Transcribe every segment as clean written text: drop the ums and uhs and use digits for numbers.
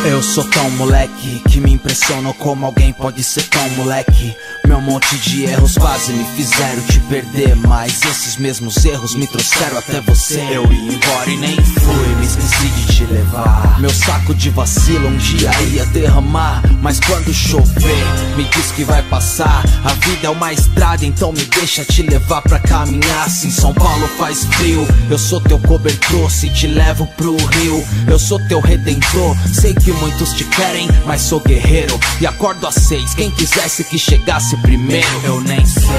Eu sou tão moleque que me impressionou como alguém pode ser tão moleque. Meu monte de erros quase me fizeram te perder, mas esses mesmos erros me trouxeram até você. Eu ia embora e nem fui, me esqueci de te levar. Meu saco de vacilo um dia ia derramar, mas quando chover, me diz que vai passar. A vida é uma estrada, então me deixa te levar pra caminhar. Se em São Paulo faz frio, eu sou teu cobertor. Se te levo pro rio, eu sou teu redentor. Sei que muitos te querem, mas sou guerreiro e acordo às 6, quem quisesse que chegasse primeiro. Eu nem sei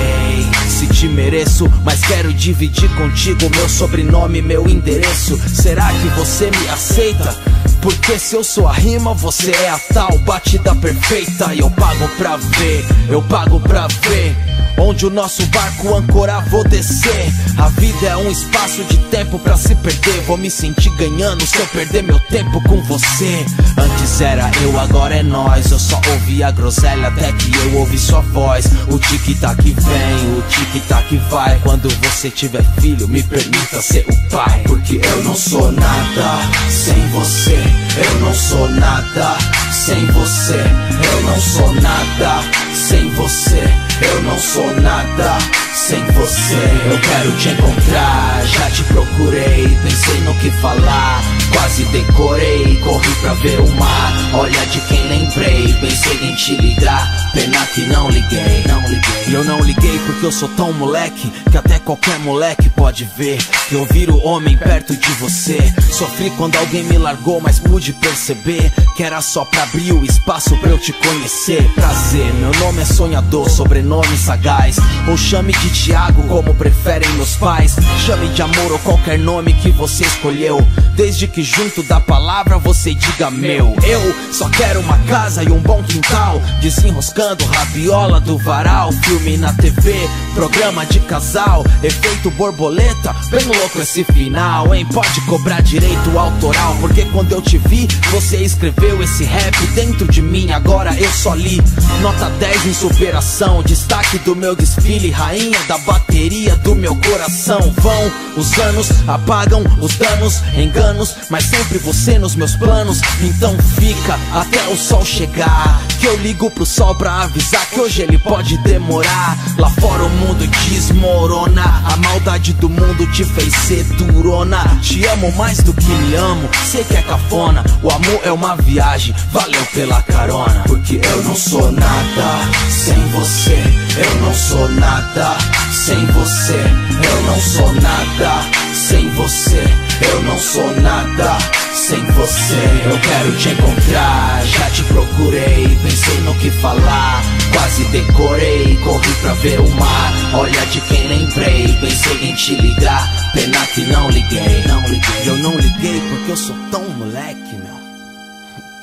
se te mereço, mas quero dividir contigo meu sobrenome, meu endereço. Será que você me aceita? Porque se eu sou a rima, você é a tal batida perfeita. E eu pago pra ver, eu pago pra ver onde o nosso barco ancorar, vou descer. A vida é um espaço de tempo pra se perder. Vou me sentir ganhando se eu perder meu tempo com você. Antes era eu, agora é nós. Eu só ouvi a groselha até que eu ouvi sua voz. O tic-tac vem, o tic-tac vai. Quando você tiver filho, me permita ser o pai. Porque eu não sou nada sem você. Eu não sou nada sem você. Eu não sou nada sem você. Eu não sou nada sem você. Eu quero te encontrar, já te procurei. Pensei no que falar, quase decorei. Corri pra ver o mar, olha de quem lembrei. Pensei em te ligar, pena que não liguei, não liguei. E eu não liguei porque eu sou tão moleque que até qualquer moleque pode ver que eu viro homem perto de você. Sofri quando alguém me largou, mas pude perceber que era só pra abrir o espaço pra eu te conhecer. Prazer, meu nome é sonhador, sobrenome sagaz. Ou chame de Thiago como preferem meus pais. Chame de amor ou qualquer nome que você escolheu, desde que junto da palavra você diga meu. Eu só quero uma casa e um bom quintal, desenroscando rabiola do varal. Filme na TV, programa de casal, efeito borboleta, bem louco esse final, hein? Pode cobrar direito autoral, porque quando eu te vi, você escreveu esse rap dentro de mim. Agora eu só li nota 10 em superação, destaque do meu desfile, rainha da bateria do meu coração. Vão os anos, apagam os danos, enganos, mas sempre você nos meus planos. Então fica até o sol chegar, que eu ligo pro sol pra avisar que hoje ele pode demorar. Lá fora o mundo desmorona, a maldade do mundo te fez ser durona. Te amo mais do que me amo, sei que é cafona. O amor é uma viagem, valeu pela carona. Porque eu não sou nada sem você. Eu não sou nada sem você. Eu não sou nada sem você. Eu não sou nada sem você. Eu quero te encontrar, já te procurei. Pensei no que falar, quase decorei. Corri pra ver o mar, olha de quem lembrei. Pensei em te ligar, pena que não liguei, não liguei. Eu não liguei porque eu sou tão moleque, meu,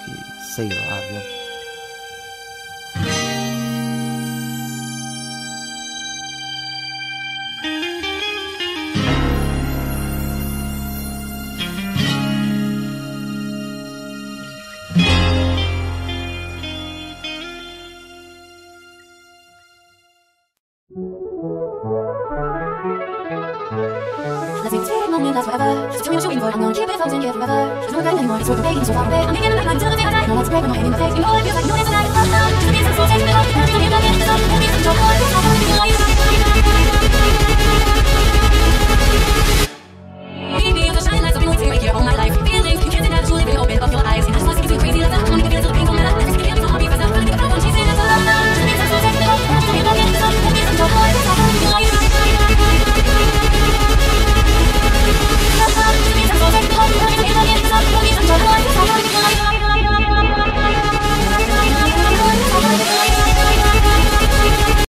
que sei lá, viu. Forever. Just tell me what you're waiting for. I'm gonna keep it frozen, yeah, forever. There's no time anymore. It's worth the pain, so far away. I'm beginning to like till the day I die. No one's breaking my hand in my face. You know it feels like no days and I can love now. Just be some soul, taking me off. Can't be the end of it. It's all. Can't be some trouble.